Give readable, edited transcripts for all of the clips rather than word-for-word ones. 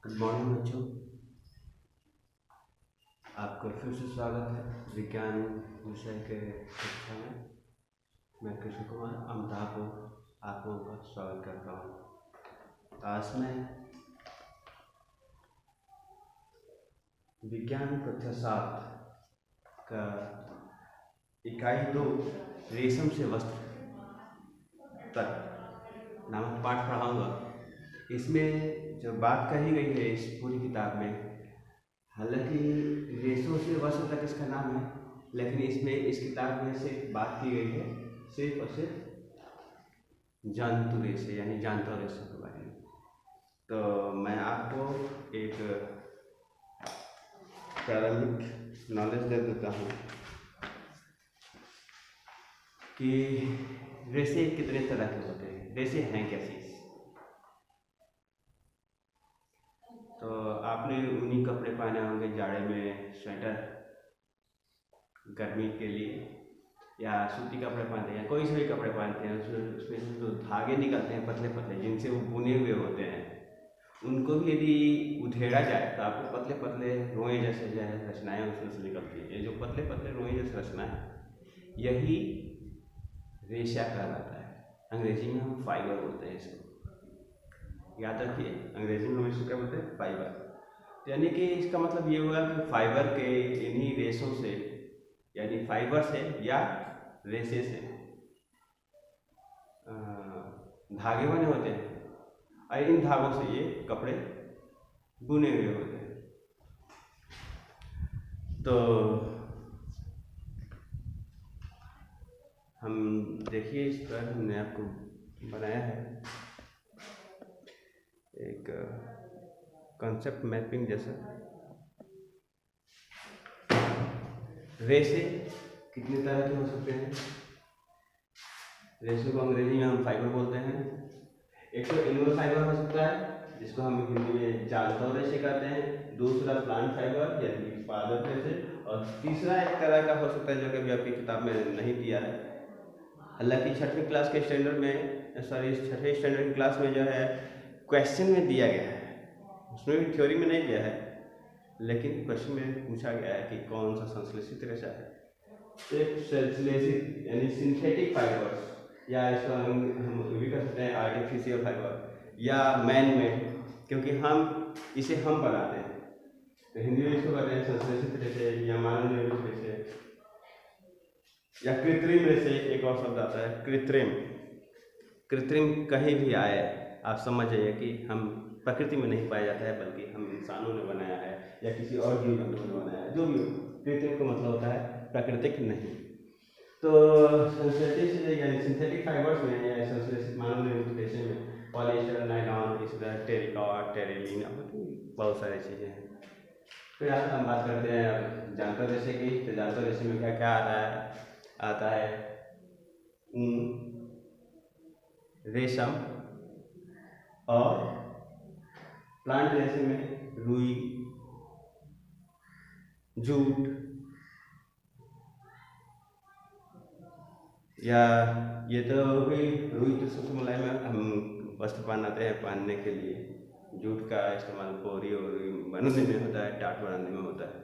Good morning बच्चों, आपका फिर से स्वागत है विज्ञान विषय के कक्षा में। मैं कृष्ण कुमार अमिताभपुर आप लोगों का स्वागत करता हूँ। आज मैं विज्ञान कक्षा 7 का इकाई 2 रेशम से वस्त्र तक नामक पाठ पढ़ाऊँगा। इसमें जो बात कही गई है इस पूरी किताब में, हालांकि रेशों से वस्त्र तक इसका नाम है, लेकिन इसमें इस किताब में से बात की गई है सिर्फ और सिर्फ जंतु रेशे यानी जानवर रेशों के बारे में। तो मैं आपको एक प्रारंभिक नॉलेज दे देता हूँ कि रेशे कितने तरह के होते हैं, रेशे हैं क्या चीज़। तो आपने ऊनी कपड़े पहने होंगे जाड़े में, स्वेटर गर्मी के लिए, या सूती कपड़े पहनते हैं, कोई से भी कपड़े पहनते हैं, उसमें से जो धागे निकलते हैं पतले पतले जिनसे वो बुने हुए होते हैं, उनको भी यदि उधेड़ा जाए तो आपको पतले पतले रोए जैसे जो है रचनाएँ उसमें से निकलती है। ये जो पतले पतले रोए जैसे रचना है यही रेशा कहलाता है। अंग्रेजी में हम फाइबर बोलते हैं इसको, याद रखिए, अंग्रेजी में हम इसको क्या बोलते हैं, फाइबर। यानी कि इसका मतलब ये हुआ कि फाइबर के इन्हीं रेशों से यानी फाइबर से या रेशे से धागे बने होते हैं और इन धागों से ये कपड़े बुने हुए होते हैं। तो हम देखिए, इस पर हमने आपको बनाया है एक कॉन्सेप्ट मैपिंग जैसा। रेशे कितने तरह के हो सकते हैं? रेशे को अंग्रेजी में हम फाइबर बोलते हैं। एक तो एनिमल फाइबर हो सकता है जिसको हम हिंदी में जानवर रेशे कहते हैं, दूसरा प्लांट फाइबर यानी पादप रेशे, और तीसरा एक तरह का हो सकता है जो कभी आपकी किताब में नहीं दिया है। हालांकि छठवीं क्लास के स्टैंडर्ड में, सॉरी छठवीं स्टैंडर्ड की क्लास में जो है क्वेश्चन में दिया गया है, उसमें भी थ्योरी में नहीं दिया है, लेकिन क्वेश्चन में पूछा गया है कि कौन सा संश्लेषित रेशा है। एक संश्लेषित यानी सिंथेटिक फाइबर्स, या इसको हम भी कर सकते हैं आर्टिफिशियल फाइबर या मैन मेड, क्योंकि हम इसे हम बनाते हैं तो हिंदी में इसको कहते हैं संश्लेषित रेशे या मानव निर्मित रेशे या कृत्रिम रेशे। एक और शब्द आता है कृत्रिम। कृत्रिम कहीं भी आए आप समझ जाइए कि हम प्रकृति में नहीं पाया जाता है, बल्कि हम इंसानों ने बनाया है या किसी और जीव जंतु ने बनाया है। जो भी कृत्रिम का मतलब होता है प्राकृतिक नहीं। तो संश्लेषित यानी सिंथेटिक फाइबर्स में या संश्लेषित मानव निर्मित रेशे में पॉलिएस्टर, नायलॉन, इस तरह टेरिकॉट, टेरिलीन, बहुत सारी चीज़ें हैं। फिर आज हम बात करते हैं जानवर रेशे की। तो जानवर रेशे में क्या क्या आता है ऊन, रेशम, और प्लांट रेशे में रुई, जूट, या ये तो भी रुई तो सबसे मुलायम है, हम वस्त्र पहनाते हैं पहनने के लिए। जूट का इस्तेमाल बोरी और बनाने में होता है, टाट बनाने में होता है।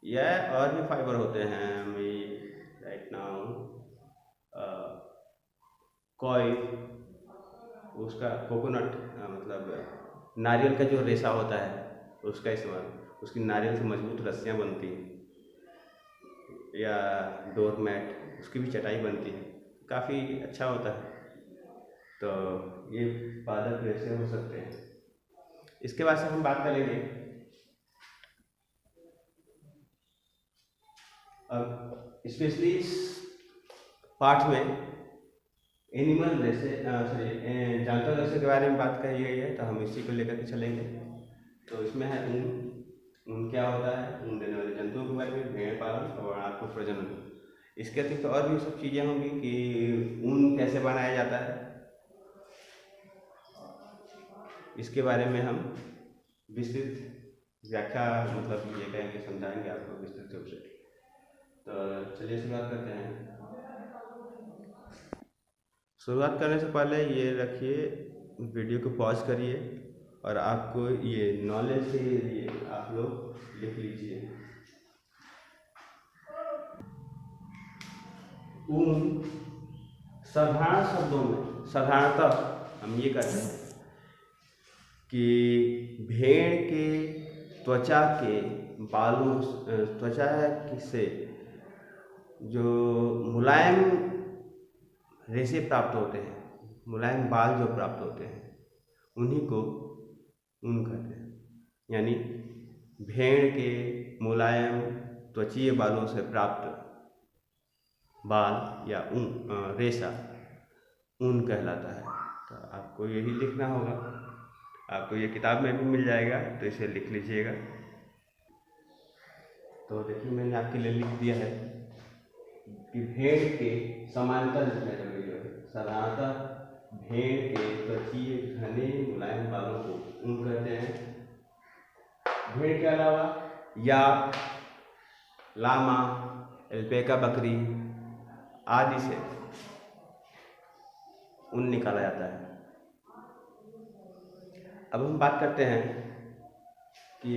यह और भी फाइबर होते हैं। अभी राइट नाउ कोई उसका कोकोनट मतलब नारियल का जो रेशा होता है उसका इस्तेमाल, उसकी नारियल से मजबूत रस्सियाँ बनती हैं, या डोरमैट उसकी भी चटाई बनती है, काफ़ी अच्छा होता है। तो ये पादप रेशे हो सकते हैं। इसके बाद से हम बात करेंगे अब स्पेशली इस पाठ में एनिमल रेशे सॉरी जानवर रेशे के बारे में बात कही गई है, तो हम इसी को लेकर के चलेंगे। तो इसमें है ऊन क्या होता है, ऊन देने वाले जंतुओं के बारे में, भेड़ पालन और आपको प्रजनन। इसके अतिरिक्त और भी सब चीज़ें होंगी कि ऊन कैसे बनाया जाता है, इसके बारे में हम विस्तृत व्याख्या मतलब ये कहेंगे, समझाएंगे आपको विस्तृत रूप से। तो चलिए शुरुआत करते हैं। शुरुआत करने से पहले ये रखिए, वीडियो को पॉज करिए और आपको ये नॉलेज के लिए आप लोग लिख लीजिए। ऊन साधारण शब्दों में साधारणतः हम ये कहते हैं कि भेड़ के त्वचा के बालों त्वचा से जो मुलायम रेशे प्राप्त होते हैं, मुलायम बाल जो प्राप्त होते हैं, उन्हीं को ऊन कहते हैं। यानी भेड़ के मुलायम त्वचीय बालों से प्राप्त बाल या ऊन रेशा ऊन कहलाता है। तो आपको यही लिखना होगा। आपको ये किताब में भी मिल जाएगा, तो इसे लिख लीजिएगा। तो देखिए मैंने आपके लिए लिख दिया है कि भेड़ के समानांतर लिखना चाहिए। साधारणतः भेड़ के त्वचीय घने मुलायम बालों को ऊन कहते हैं। भेड़ के अलावा याक, लामा, अल्पैका बकरी आदि से ऊन निकाला जाता है। अब हम बात करते हैं कि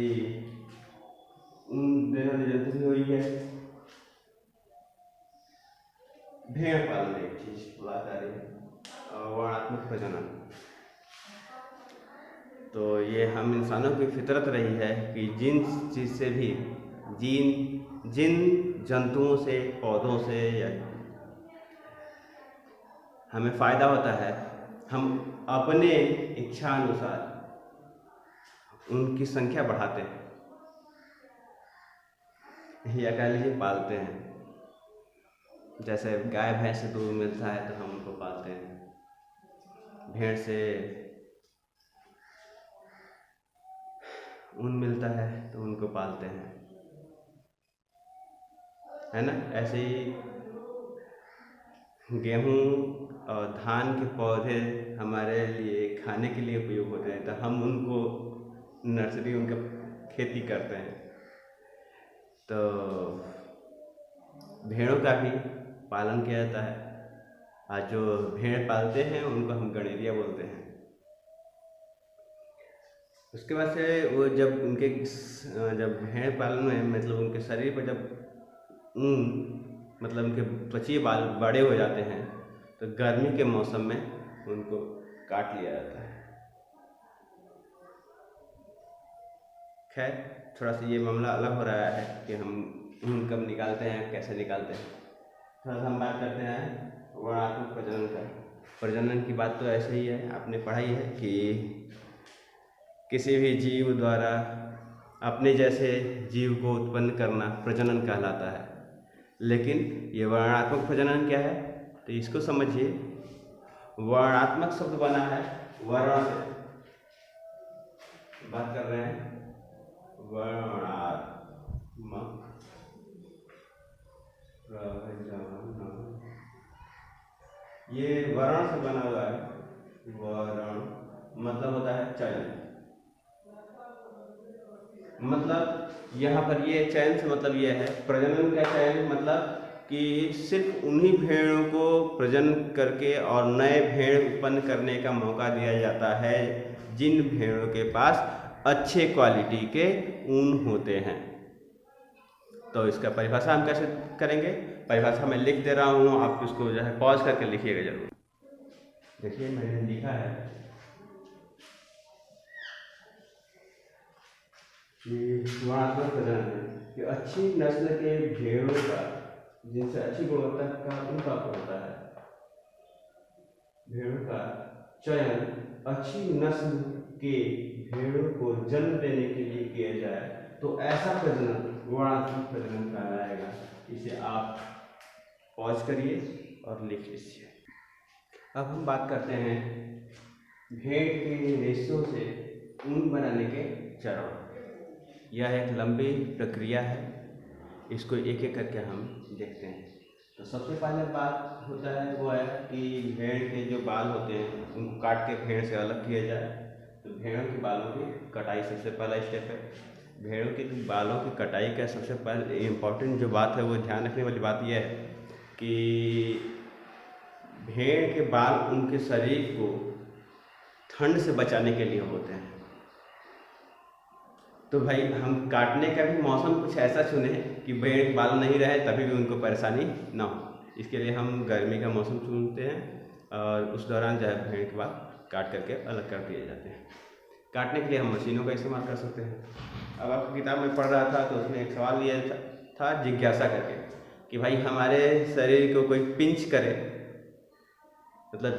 ऊन देना जल्दी हुई है। भेड़ पालन एक चीज बात आ रही है, वर्णात्मक प्रजनन। तो ये हम इंसानों की फितरत रही है कि जिन चीज से भी जिन जंतुओं से, पौधों से या हमें फायदा होता है, हम अपने इच्छा अनुसार उनकी संख्या बढ़ाते हैं या कह लीजिए पालते हैं। जैसे गाय भैंस से दूध मिलता है तो हम उनको पालते हैं, भेड़ से ऊन मिलता है तो उनको पालते हैं, है ना। ऐसे ही गेहूँ और धान के पौधे हमारे लिए खाने के लिए उपयोग होते हैं, तो हम उनको नर्सरी उनका खेती करते हैं। तो भेड़ों का भी पालन किया जाता है। आज जो भेड़ पालते हैं उनको हम गणेरिया बोलते हैं। उसके बाद से वो जब भेड़ पालन में मतलब उनके शरीर पर जब ऊन मतलब उनके त्वचीय बाल बड़े हो जाते हैं तो गर्मी के मौसम में उनको काट लिया जाता है। खैर थोड़ा सा ये मामला अलग हो रहा है कि हम ऊन कब निकालते हैं, कैसे निकालते हैं। थोड़ा सा हम बात करते हैं वर्णात्मक प्रजनन का। प्रजनन की बात तो ऐसे ही है, आपने पढ़ाई है कि किसी भी जीव द्वारा अपने जैसे जीव को उत्पन्न करना प्रजनन कहलाता है। लेकिन ये वर्णात्मक प्रजनन क्या है, तो इसको समझिए। वर्णात्मक शब्द बना है वर्ण से, बात कर रहे हैं वर्णात्मक प्रजनन। ये वर्ण से बना हुआ है। वर्ण मतलब होता है चयन। मतलब यहाँ पर ये चयन से मतलब ये है, प्रजनन का चयन मतलब कि सिर्फ उन्हीं भेड़ों को प्रजनन करके और नए भेड़ उत्पन्न करने का मौका दिया जाता है जिन भेड़ों के पास अच्छे क्वालिटी के ऊन होते हैं। तो इसका परिभाषा हम कैसे करेंगे, परिभाषा मैं लिख दे रहा हूँ, आप इसको जो है पॉज करके लिखिएगा जरूर। देखिए मैंने लिखा है कि वर्णात्मक प्रजनन कि अच्छी नस्ल के भेड़ों का, जिनसे अच्छी गुणवत्ता का ऊन प्राप्त होता है, भेड़ों का चयन अच्छी नस्ल के भेड़ों को जन्म देने के लिए किया जाए तो ऐसा प्रजनन वर्णात्मक प्रजनन कहलाएगा। इसे आप पॉज करिए और लिख लीजिए। अब हम बात करते हैं भेड़ के रेशों से ऊन बनाने के चरण। यह एक लंबी प्रक्रिया है, इसको एक एक करके हम देखते हैं। तो सबसे पहले बात होता है वो है कि भेड़ के जो बाल होते हैं उनको काट के भेड़ से अलग किया जाए। तो भेड़ों के बालों की कटाई सबसे पहला स्टेप है। भेड़ों के बालों की कटाई का सबसे पहले इम्पोर्टेंट जो बात है वो ध्यान रखने वाली बात यह है कि भेड़ के बाल उनके शरीर को ठंड से बचाने के लिए होते हैं। तो भाई हम काटने का भी मौसम कुछ ऐसा चुने कि भेड़ बाल नहीं रहे तभी भी उनको परेशानी ना हो। इसके लिए हम गर्मी का मौसम चुनते हैं और उस दौरान जो है भेड़ के बाल काट करके अलग कर दिए जाते हैं। काटने के लिए हम मशीनों का इस्तेमाल कर सकते हैं। अब आपकी किताब में पढ़ रहा था तो उसमें एक सवाल ये था जिज्ञासा करके कि भाई हमारे शरीर को कोई पिंच करे, मतलब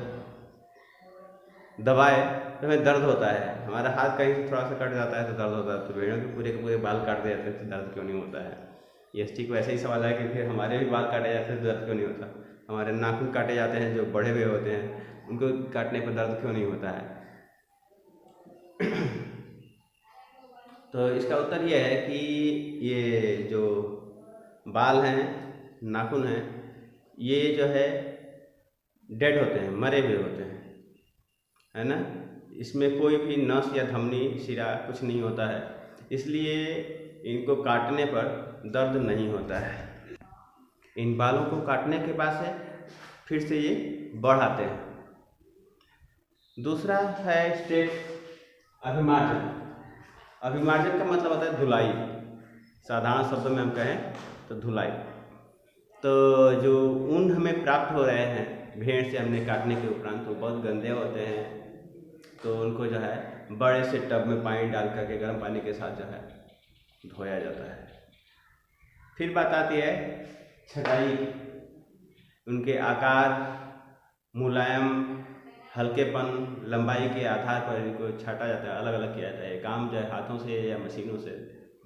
दबाए तो हमें दर्द होता है, हमारा हाथ कहीं से थोड़ा सा कट जाता है तो दर्द होता है, तो भेड़ों के पूरे बाल काट दिए जाते हैं तो दर्द क्यों नहीं होता है। ये ठीक वैसे ही सवाल है कि फिर हमारे भी बाल काटे जाते हैं तो दर्द क्यों नहीं होता, हमारे नाखून काटे जाते हैं जो बढ़े हुए होते हैं उनको काटने पर दर्द क्यों नहीं होता है। तो इसका उत्तर ये है कि ये जो बाल हैं, नाखून हैं, ये जो है डेड होते हैं, मरे हुए होते हैं, है ना। इसमें कोई भी नस या धमनी शिरा कुछ नहीं होता है, इसलिए इनको काटने पर दर्द नहीं होता है। इन बालों को काटने के बाद से फिर से ये बढ़ आते हैं। दूसरा है स्टेप अभिमार्जन। अभिमार्जन का मतलब होता है धुलाई, साधारण शब्दों में हम कहें तो धुलाई। तो जो ऊन हमें प्राप्त हो रहे हैं भेड़ से हमने काटने के उपरांत, तो बहुत गंदे होते हैं, तो उनको जो है बड़े से टब में पानी डाल करके गर्म पानी के साथ जो है धोया जाता है। फिर बात आती है छटाई। उनके आकार, मुलायम, हल्केपन, लंबाई के आधार पर इनको छाटा जाता है, अलग अलग किया जाता है। काम जो है हाथों से या मशीनों से,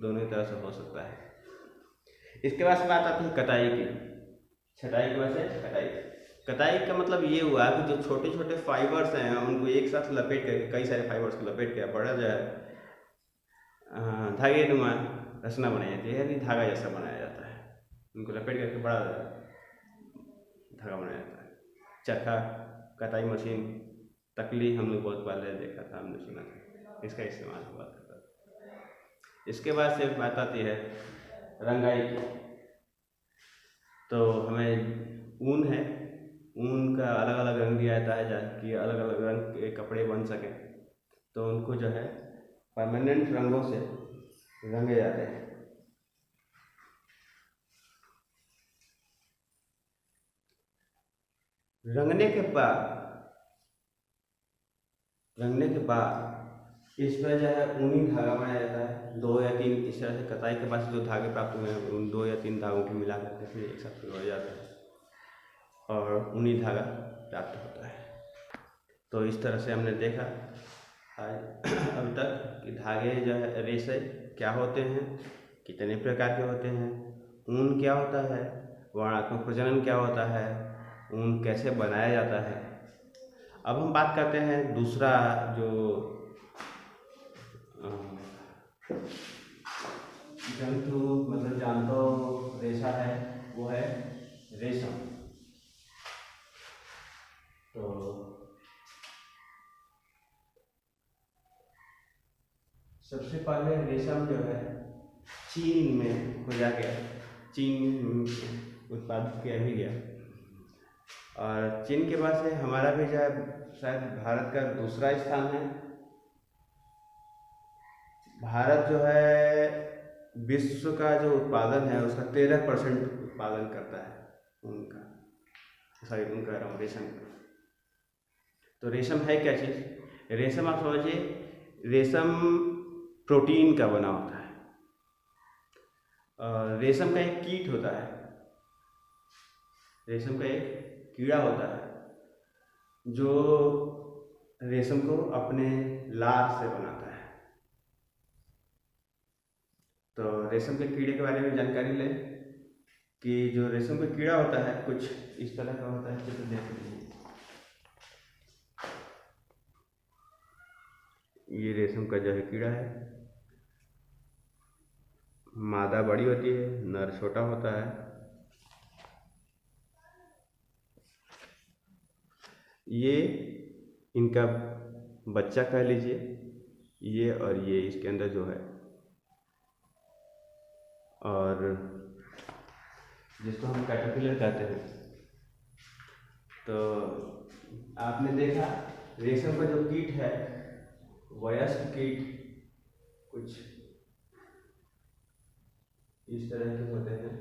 दोनों तरह से हो सकता है। इसके बाद बात आती है कटाई की। छटाई के बाद से कटाई। कटाई का मतलब ये हुआ कि जो छोटे छोटे फाइबर्स हैं उनको एक साथ लपेट करके, कई सारे फाइबर्स को लपेट के बड़ा जो है धागे नुमा रचना बनाई जाती है, यानी धागा जैसा बनाया जाता है। उनको लपेट करके बड़ा धागा बनाया जाता है। चरखा, कटाई मशीन, तकली हम लोग बहुत पहले देखा था, हमने सुना था, इसका इस्तेमाल हुआ था। इसके बाद से बात आती है रंगाई की। तो हमें ऊन है, ऊन का अलग अलग रंग दिया जाता है कि अलग अलग रंग के कपड़े बन सकें, तो उनको जो है परमानेंट रंगों से रंगे जाते हैं। रंगने के बाद इस पर जो है ऊनी धागा बनाया जाता है। 2 या 3 इस तरह से कताई के बाद जो धागे प्राप्त हुए हैं उन 2 या 3 धागों को मिला करके फिर एक साथ पिरोया जाता है और ऊनी धागा प्राप्त होता है। तो इस तरह से हमने देखा अभी तक कि धागे जो है रेशे क्या होते हैं, कितने प्रकार के होते हैं, ऊन क्या होता है, वर्णात्मक प्रजनन क्या होता है, ऊन कैसे बनाया जाता है। अब हम बात करते हैं दूसरा जो जंतु मतलब जानवर रेशा है, वो है रेशम। तो सबसे पहले रेशम जो है चीन में खोजा गया, चीन उत्पादित किया भी गया, और चीन के बाद से हमारा भी जो है शायद भारत का दूसरा स्थान है। भारत जो है विश्व का जो उत्पादन है उसका 13% उत्पादन करता है उनका, सॉरी उनका रेशम का। तो रेशम है क्या चीज़? रेशम आप समझिए, रेशम प्रोटीन का बना होता है। रेशम का एक कीट होता है, रेशम का एक कीड़ा होता है जो रेशम को अपने लार से बनाता है। तो रेशम के कीड़े के बारे में जानकारी लें कि जो रेशम का कीड़ा होता है कुछ इस तरह का होता है, चित्र देख लीजिए। ये रेशम का जो है कीड़ा है, मादा बड़ी होती है, नर छोटा होता है। ये इनका बच्चा कह लीजिए, ये और ये इसके अंदर जो है, और जिसको हम कैटरपिलर कहते हैं। तो आपने देखा रेशम का जो कीट है, वयस्क कीट कुछ इस तरह के होते हैं।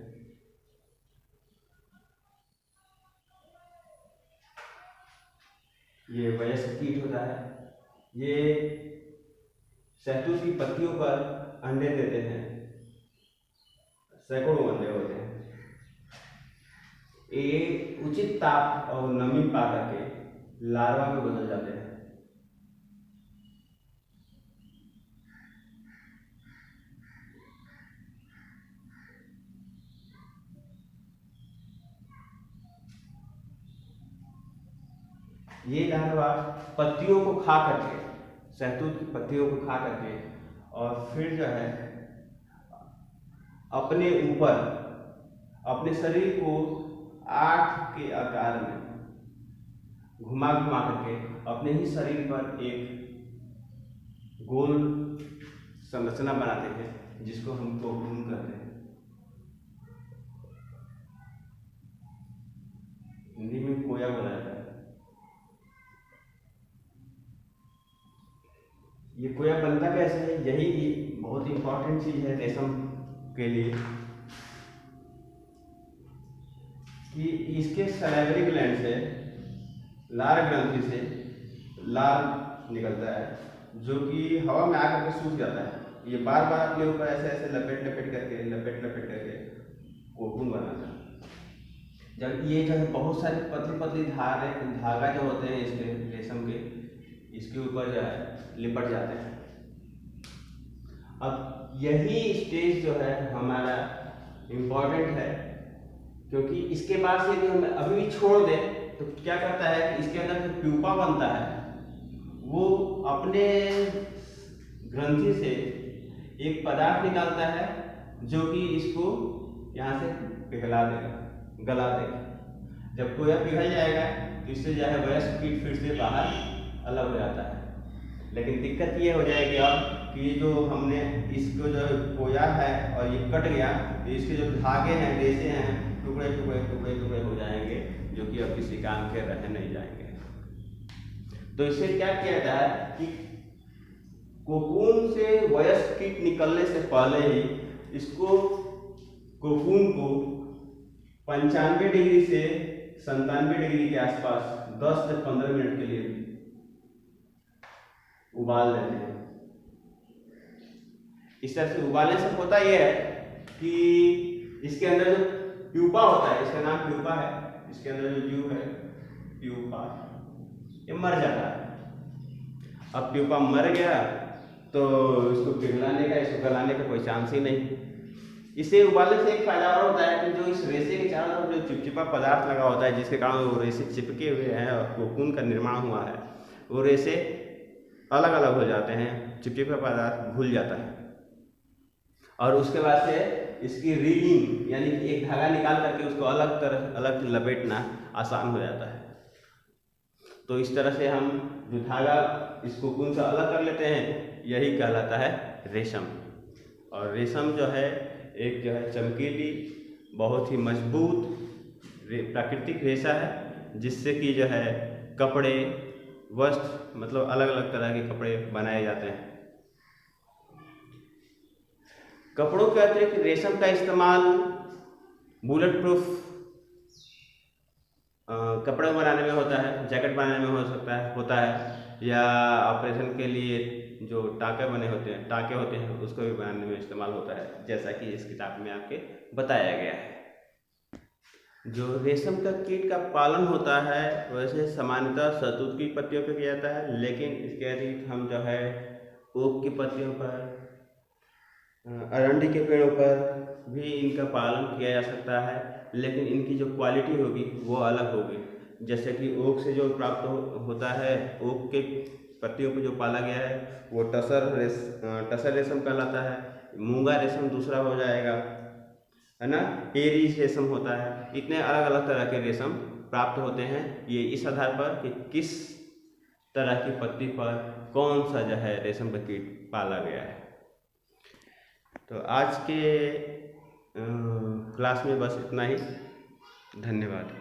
ये वयस्क कीट होता है। ये शहतूत की पत्तियों पर अंडे देते हैं, सैकड़ों अंडे होते हैं। ये उचित ताप और नमी पा करके लार्वा में बदल जाते हैं। ये लार्वा पत्तियों को खा करके, शहतूत की पत्तियों को खा करके, और फिर जो है अपने ऊपर अपने शरीर को 8 के आकार में घुमा घुमा करके अपने ही शरीर पर एक गोल संरचना बनाते हैं, जिसको हम कोकून कहते हैं। हिंदी में कोया बोला जाता है। ये कोया बनता कैसे है, यही बहुत इंपॉर्टेंट चीज है रेशम के लिए, कि इसके सैलिवरी ग्लैंड से, लार ग्रंथि से लार निकलता है, जो कि हवा में आकर के सूख जाता है। ये बार बार अपने ऊपर ऐसे ऐसे लपेट लपेट करके कोकून बनाता है। जब ये जो है बहुत सारे पतली पतली धागा जो होते हैं इसके रेशम के, इसके ऊपर जो है लिपट जाते हैं। अब यही स्टेज जो है हमारा इम्पोर्टेंट है, क्योंकि इसके बाद से यदि हम अभी भी छोड़ दें तो क्या करता है कि इसके अंदर जो प्यूपा बनता है वो अपने ग्रंथि से एक पदार्थ निकालता है, जो कि इसको यहाँ से पिघला देगा, गला देगा। जब कोया पिघल जाएगा तो इससे जो है वयस्क कीट फिर से बाहर अलग हो जाता है। लेकिन दिक्कत ये हो जाएगी अब कि ये जो हमने इसको जो कोया है और ये कट गया, तो इसके जो धागे हैं, रेशे हैं, टुकड़े टुकड़े टुकड़े टुकड़े हो जाएंगे, जो कि अब किसी काम के रह नहीं जाएंगे। तो इससे क्या किया जाता है कि कोकून से वयस्क कीट निकलने से पहले ही इसको कोकून को 95 डिग्री से 97 डिग्री के आसपास 10 से 15 मिनट के लिए उबाल लेते हैं। इस तरह से उबालने से होता यह है कि इसके अंदर जो प्यूपा होता है, इसका नाम प्यूपा है, इसके अंदर जो जीव है प्यूपा, ये मर जाता है। अब प्यूपा मर गया तो इसको पिघलाने का, इसको गलाने का कोई चांस ही नहीं। इसे उबालने से एक फायदा और होता है कि जो इस रेशे के चारों तरफ जो चिपचिपा पदार्थ लगा होता है, जिसके कारण वो रेशे चिपके हुए हैं और कोकून का निर्माण हुआ है, वो रेशे अलग अलग हो जाते हैं, चिपचिपा पदार्थ घुल जाता है, और उसके बाद से इसकी रीलिंग यानी कि एक धागा निकाल करके उसको अलग लपेटना आसान हो जाता है। तो इस तरह से हम जो धागा इस कोकून से अलग कर लेते हैं, यही कहलाता है रेशम। और रेशम जो है एक जो है चमकीली, बहुत ही मजबूत प्राकृतिक रेशा है, जिससे कि जो है कपड़े, वस्त्र, मतलब अलग अलग तरह के कपड़े बनाए जाते हैं। कपड़ों के अतिरिक्त रेशम का इस्तेमाल बुलेट प्रूफ कपड़े बनाने में होता है, जैकेट बनाने में होता है, या ऑपरेशन के लिए जो टाँके होते हैं उसको भी बनाने में इस्तेमाल होता है, जैसा कि इस किताब में आपके बताया गया है। जो रेशम का कीट का पालन होता है वैसे सामान्यतः शहतूत की पत्तियों पर किया जाता है, लेकिन इसके अतिरिक्त हम जो है ओक की पत्तियों पर, अरंडी के पेड़ों पर भी इनका पालन किया जा सकता है, लेकिन इनकी जो क्वालिटी होगी वो अलग होगी। जैसे कि ओक से जो प्राप्त होता है, ओक के पत्तियों पर जो पाला गया है वो टसर रेशम कहलाता है। मूंगा रेशम दूसरा हो जाएगा, है ना, एरी रेशम होता है। इतने अलग अलग तरह के रेशम प्राप्त होते हैं, ये इस आधार पर कि किस तरह की पत्ती पर कौन सा जो है रेशम का कीट पाला गया है। तो आज के क्लास में बस इतना ही। धन्यवाद।